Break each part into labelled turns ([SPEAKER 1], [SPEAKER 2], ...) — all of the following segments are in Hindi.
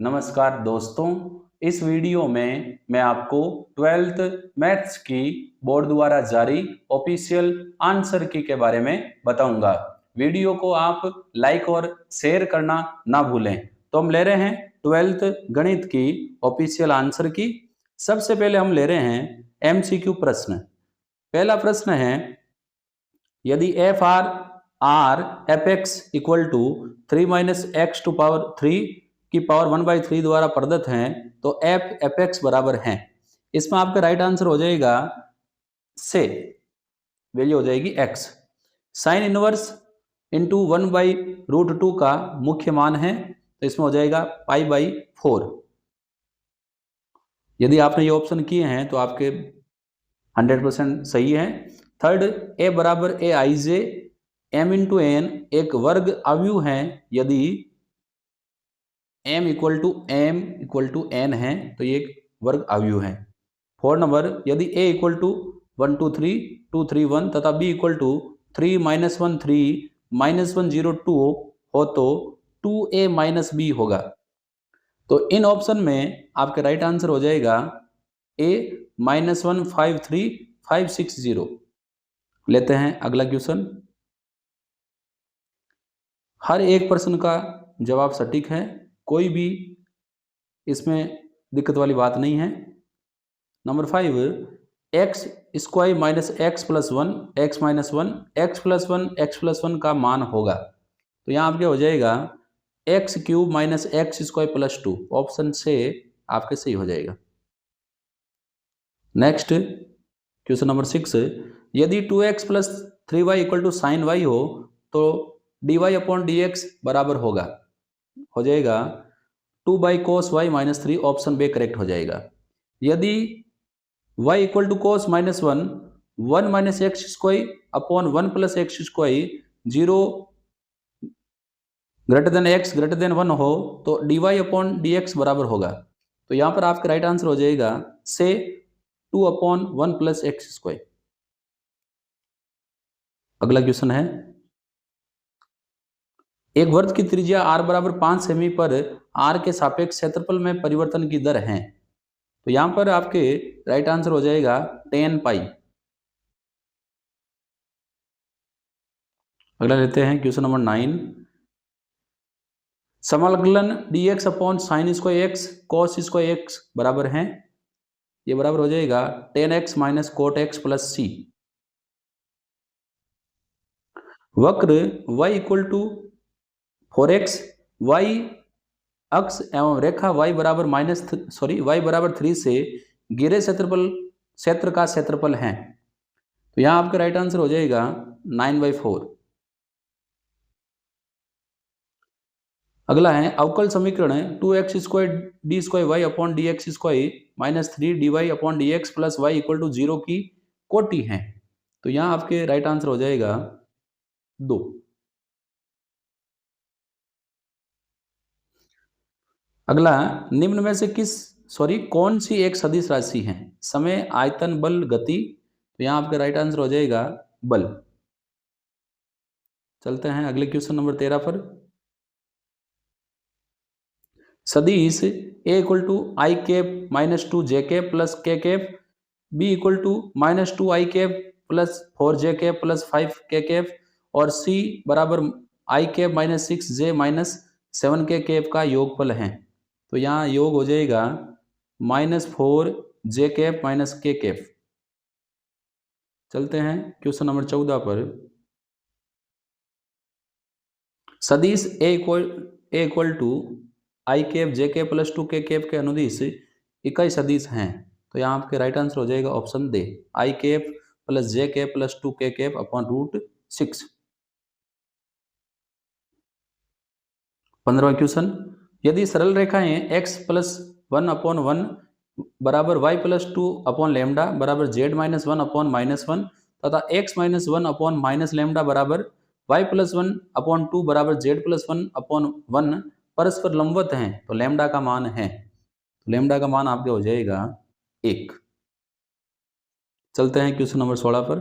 [SPEAKER 1] नमस्कार दोस्तों, इस वीडियो में मैं आपको 12th मैथ्स की बोर्ड द्वारा जारी ऑफिशियल आंसर की के बारे में बताऊंगा। वीडियो को आप लाइक और शेयर करना ना भूलें। तो हम ले रहे हैं 12th गणित की ऑफिशियल आंसर की। सबसे पहले हम ले रहे हैं एमसीक्यू प्रश्न। पहला प्रश्न है, यदि f r f x equal to 3 minus x to power 3 की पावर 1/3 द्वारा प्रदत्त हैं तो एफ एक्स बराबर हैं। इसमें आपका राइट आंसर हो जाएगा से वैल्यू हो जाएगी एक्स। साइन इनवर्स इंटू 1/√2 का मुख्य मान है तो इसमें हो जाएगा π/4। यदि आपने ये ऑप्शन किए हैं तो आपके 100% सही है। थर्ड, ए बराबर ए आई जे एम इंटू एन एक वर्ग अवयव है यदि m = n है तो ये एक वर्ग अवयव है। 4 नंबर, यदि a = 1 2 3 2 3 1 तथा b = 3 -1 3 -1 0 2 हो तो 2a - b होगा। तो इन ऑप्शन में आपका राइट आंसर हो जाएगा a -1 5 3 5 6 0। लेते हैं अगला क्वेश्चन। हर एक प्रश्न का जवाब सटीक है, कोई भी इसमें दिक्कत वाली बात नहीं है। Number 5, x square minus x plus one x minus one x plus one का मान होगा तो यहाँ आपके हो जाएगा x³ minus x square plus 2। Option से आपके सही हो जाएगा। नेक्स्ट क्वेश्चन नंबर 6, यदि 2x plus 3y equal to sine y हो तो dy/dx बराबर होगा, हो जाएगा 2/cos y - 3। Option B correct हो जाएगा। यदि y = cos -1 1 - x square upon 1 + x square 0 > x > 1 हो तो dy/dx बराबर होगा। तो यहाँ पर आपका राइट आंसर हो जाएगा से 2/1 + एक्स स्क्वायर। अगला क्वेश्चन है, एक वृत्त की त्रिज्या r बराबर 5 सेमी पर r के सापेक्ष क्षेत्रफल में परिवर्तन की दर है तो यहां पर आपके राइट आंसर हो जाएगा 10 पाई। अगला लेते हैं क्वेश्चन नंबर 9, समाकलन dx upon sine square x cos square x बराबर है, ये बराबर हो जाएगा 10x - कोट एक्स प्लस सी। वक्र y = 4x, y अक्ष एवं रेखा y बराबर 3 से घिरे क्षेत्र का क्षेत्रफल है तो यहाँ आपका राइट आंसर हो जाएगा 9/4। अगला है अवकल समीकरण 2x² d² y/dx² - 3 dy/dx + y = 0 की कोटि है तो यहाँ आपके राइट आंसर हो जाएगा 2। अगला, निम्न में से कौन सी एक सदिश राशि है? समय, आयतन, बल, गति। तो यहाँ आपका राइट आंसर हो जाएगा बल। चलते हैं अगले क्वेश्चन नंबर 13 पर। सदिश a = i cap - 2j cap plus k cap, b = -2i cap plus 4j cap plus 5k cap और c बराबर i cap - 6j - 7k cap का योगफल है तो यहाँ योग हो जाएगा -4j कैप - k कैप। चलते हैं क्वेश्चन नंबर 14 पर। सदिश a = i cap j cap plus 2k cap के अनुदिश इकाई सदिश हैं तो यहाँ आपके राइट आंसर हो जाएगा ऑप्शन दे i cap plus j cap plus 2k cap upon √6। 15वां क्वेश्चन, यदि सरल रेखाएं x + 1/1 बराबर y + 2/λ बराबर z - 1/-1 तथा x - 1/-λ बराबर y + 1/2 बराबर z + 1/1 परस्पर लंबवत हैं तो लैम्डा का मान है तो लैम्डा का मान आपके हो जाएगा 1। चलते हैं क्वेश्चन नंबर 16 पर।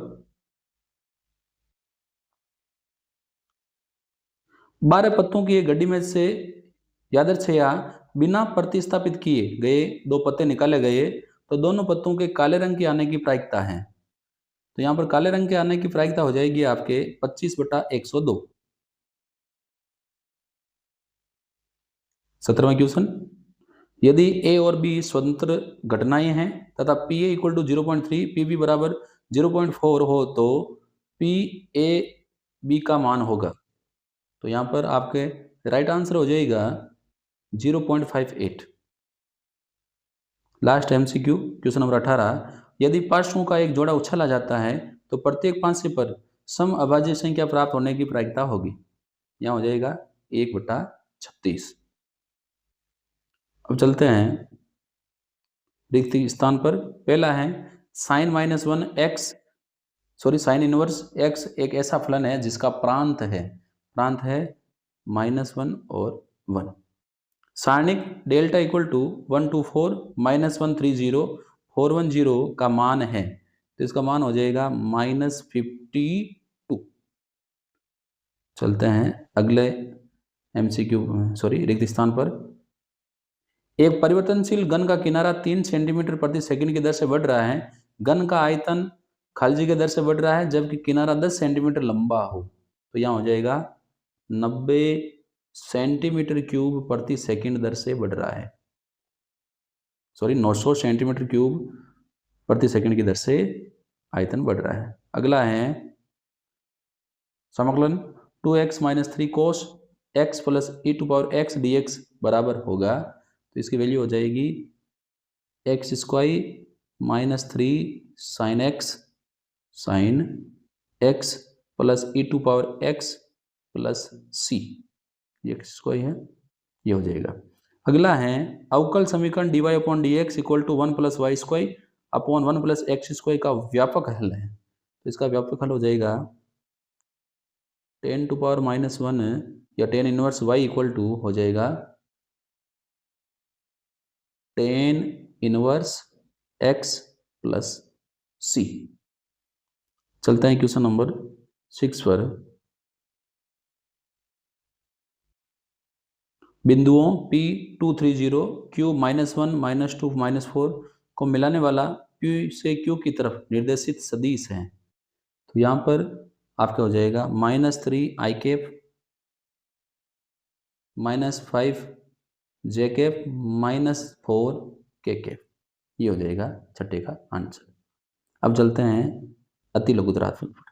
[SPEAKER 1] 12 पत्तों की एक गड्डी में से यादृच्छया बिना प्रतिस्थापित किए गए दो पत्ते निकाले गए तो दोनों पत्तों के काले रंग के आने की प्रायिकता है। तो यहाँ पर काले रंग के आने की प्रायिकता हो जाएगी आपके 25/102। 17वां क्वेश्चन, यदि ए और बी स्वतंत्र घटनाएं हैं तथा P A equal to 0.3 P B बराबर 0.4 हो तो पी ए बी का मान होगा। तो यहाँ पर आपके राइट आंसर हो जाएगा 0.58। लास्ट एमसीक्यू क्वेश्चन नंबर 18, यदि पार्श्वों का एक जोड़ा उछाला जाता है तो प्रत्येक पार्श्व पर सम अभाज्य संख्या प्राप्त होने की प्रायिकता होगी। यहाँ हो जाएगा 1/36। अब चलते हैं रिक्त स्थान पर। पहला है sine -1 x, sine inverse x एक ऐसा फलन है जिसका प्रांत है -1 और 1। सारणिक डेल्टा इक्वल टू 1 2 4 -130 410 का मान है, तो इसका मान हो जाएगा -52। चलते हैं अगले एमसीक्यू रिक्त स्थान पर। एक परिवर्तनशील घन का किनारा 3 सेंटीमीटर प्रति सेकंड की दर से बढ़ रहा है। घन का आयतन खाली जगह दर से बढ़ रहा है जबकि किनारा 10 सेंटीमीटर लंबा हो, तो यहाँ हो जाएगा 90 सेंटीमीटर क्यूब प्रति सेकंड दर से बढ़ रहा है। 900 सेंटीमीटर क्यूब प्रति सेकंड की दर से आयतन बढ़ रहा है। अगला है समाकलन 2x - 3 cos x plus e⁻x dx बराबर होगा, तो इसकी वैल्यू हो जाएगी x² - 3 sin x plus e⁻x plus c, ये x² है, ये हो जाएगा। अगला है अवकल समीकरण dy/dx equal to 1 + y² upon 1 + x² का व्यापक हल है, तो इसका व्यापक हल हो जाएगा 10⁻⁻1 या tan inverse y equal to हो जाएगा tan inverse x plus c। चलते हैं क्वेश्चन नंबर 6 पर। बिंदुओं P230 Q -1 -2 -4 को मिलाने वाला P से Q की तरफ निर्देशित सदिश है, तो यहाँ पर आपका हो जाएगा -3 i cap -5 j cap -4 k cap, ये हो जाएगा छठे का आंसर। अब चलते हैं अति लघुत्तरात्मक पर।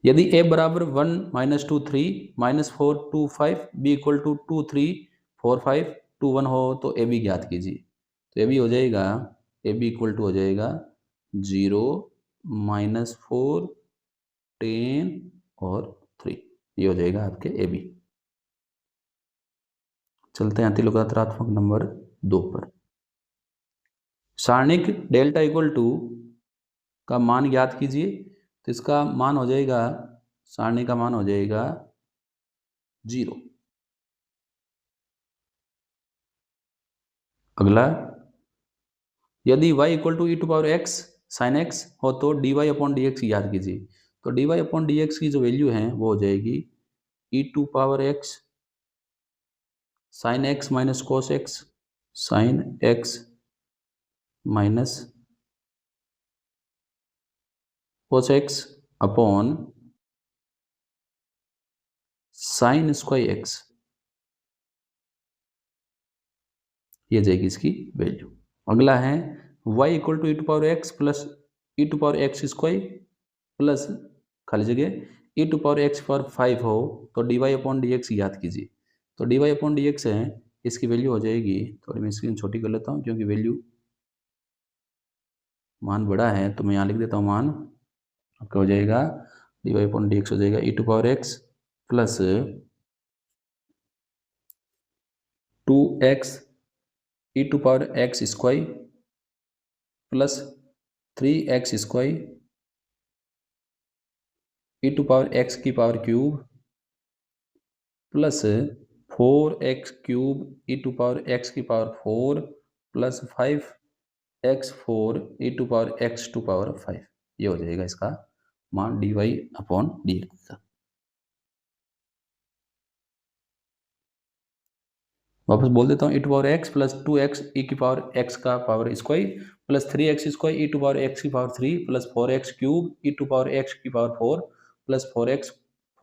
[SPEAKER 1] यदि a बराबर 1 -2 3 -4 2 5 b इक्वल टू 2 3 4 5 2 1 हो तो a b ज्ञात कीजिए, तो a b हो जाएगा इक्वल टू हो जाएगा 0 -4 10 और 3, ये हो जाएगा आपके a b। चलते हैं अति लघुत्तरात्मक नंबर 2 पर। सारणिक डेल्टा इक्वल टू का मान ज्ञात कीजिए, तो इसका मान हो जाएगा, सारणी का मान हो जाएगा 0। अगला, यदि y equal to e⁻x sin x हो तो dy/dx याद कीजिए, तो dy/dx की जो वैल्यू है वो हो जाएगी e⁻x sin x minus cos x sin x minus cos x upon sin square x, ये जाएगी इसकी वैल्यू। अगला है y equal to e⁻x plus e⁻x² plus खाली जगह e⁻x/5 हो तो dy/dx याद कीजिए, तो dy/dx है, इसकी वैल्यू हो जाएगी, थोड़ी मैं स्क्रीन छोटी कर लेता हूँ क्योंकि वैल्यू मान बड़ा है, तो मैं यहाँ लिख देता हूँ मान आपका हो जाएगा dy/dx हो जाएगा e⁻x plus 2x e⁻x² plus 3x² e⁻x³ plus 4x³ e⁻x⁴ plus 5x4 e⁻x⁵, ये हो जाएगा इसका मान dy/dx का। वापस बोल देता हूँ, e to power x plus 2x e की पावर एक्स का power square plus 3x square e to power x की power 3 plus 4x cube e to power x की power 4 plus 4x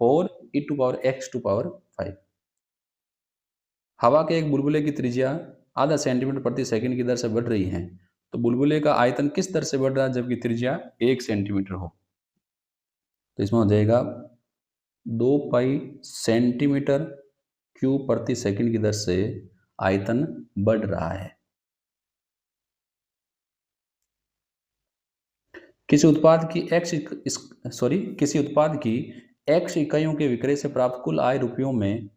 [SPEAKER 1] 4 e to power x to power 5। हवा के एक बुलबुले की त्रिज्या आधा सेंटीमीटर प्रति सेकंड की दर से बढ़ रही है, तो बुलबुले का आयतन किस दर से बढ़ रहा है जबकि त्रिज्या 1 सेंटीमीटर हो? तो इसमें हो जाएगा 2 पाई सेंटीमीटर क्यूब प्रति सेकंड की दर से आयतन बढ़ रहा है। किसी उत्पाद की x इकाइयों के विक्रय से प्राप्त कुल आय रुपयों में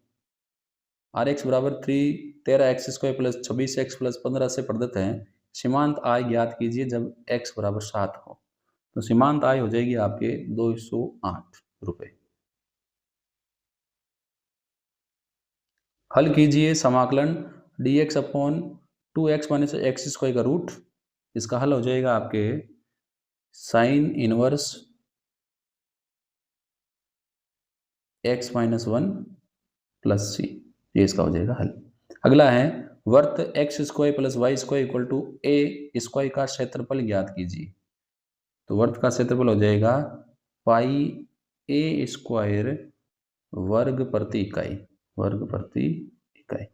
[SPEAKER 1] Rx बराबर 13x square plus 26x plus 15 से प्रदत्त है। सीमांत आय ज्ञात कीजिए जब x बराबर 7 हो। तो सीमांत आय हो जाएगी आपके 208 रुपये। हल कीजिए समाकलन dx upon 2x minus x square का रूट। इसका हल हो जाएगा आपके sine inverse x minus 1 plus C, ये इसका हो जाएगा हल। अगला है वर्त x square plus y square equal to a square का क्षेत्रफल ज्ञात कीजिए। तो वर्त का क्षेत्रफल हो जाएगा पाई ए स्क्वायर वर्ग प्रति इकाई, वर्ग प्रति इकाई,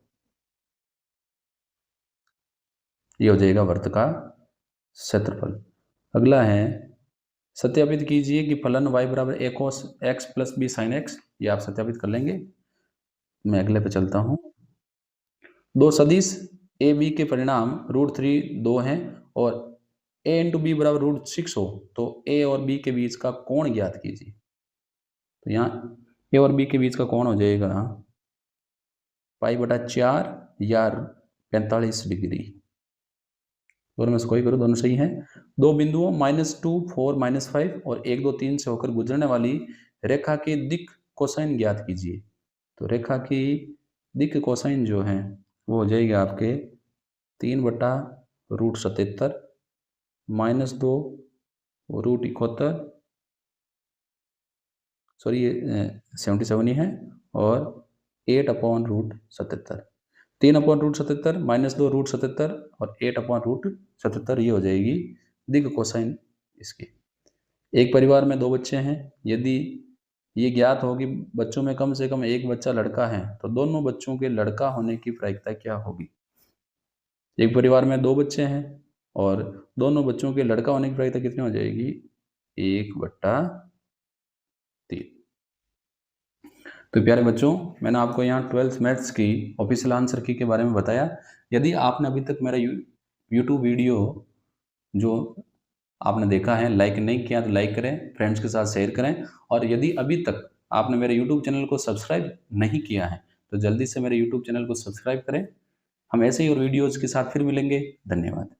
[SPEAKER 1] ये हो जाएगा वर्त का क्षेत्रफल। अगला है सत्यापित कीजिए कि फलन y बराबर a cos x plus b sine x. ये आप सत्यापित कर लेंगे। मैं अगले पे चलता हूँ। दो सदिश ए बी के परिणाम √3 2 हैं और a इंटू बी बराबर √6 हो तो a और b के बीच का कोण ज्ञात कीजिए। तो यहाँ a और b के बीच का कोण हो जाएगा π/4 या 45 डिग्री। दोनों में से कोई करो, दोनों सही हैं। दो बिंदुओं -2 4 -5 और 1 2 3 से होकर गुजरने वाली रेखा की दिक् कोसाइन ज्ञात कीजिए। तो रेखा की दिक् कोसाइन जो है वो हो जाएगी आपके 3/√77 -2 √71, सॉरी ये 77 ही है, और 8/√77, 3/√77 -2 √77 और 8/√77, ये हो जाएगी दिक् कोसाइन इसकी। एक परिवार में 2 बच्चे हैं। यदि ये ज्ञात हो कि बच्चों में कम से कम एक बच्चा लड़का है तो दोनों बच्चों के लड़का होने की प्रायिकता क्या होगी? एक परिवार में 2 बच्चे हैं और दोनों बच्चों के लड़का होने की प्रायिकता कितनी हो जाएगी? 1/3। तो प्यारे बच्चों, मैंने आपको यहाँ 12th मैथ्स की ऑफिशियल आंसर की के बारे में बताया। यदि आपने अभी तक मेरा यूट्यूब वीडियो जो आपने देखा है लाइक नहीं किया तो लाइक करें, फ्रेंड्स के साथ शेयर करें, और यदि अभी तक आपने मेरे यूट्यूब चैनल को सब्सक्राइब नहीं किया है तो जल्दी से मेरे यूट्यूब चैनल को सब्सक्राइब करें। हम ऐसे ही और वीडियोज़ के साथ फिर मिलेंगे। धन्यवाद।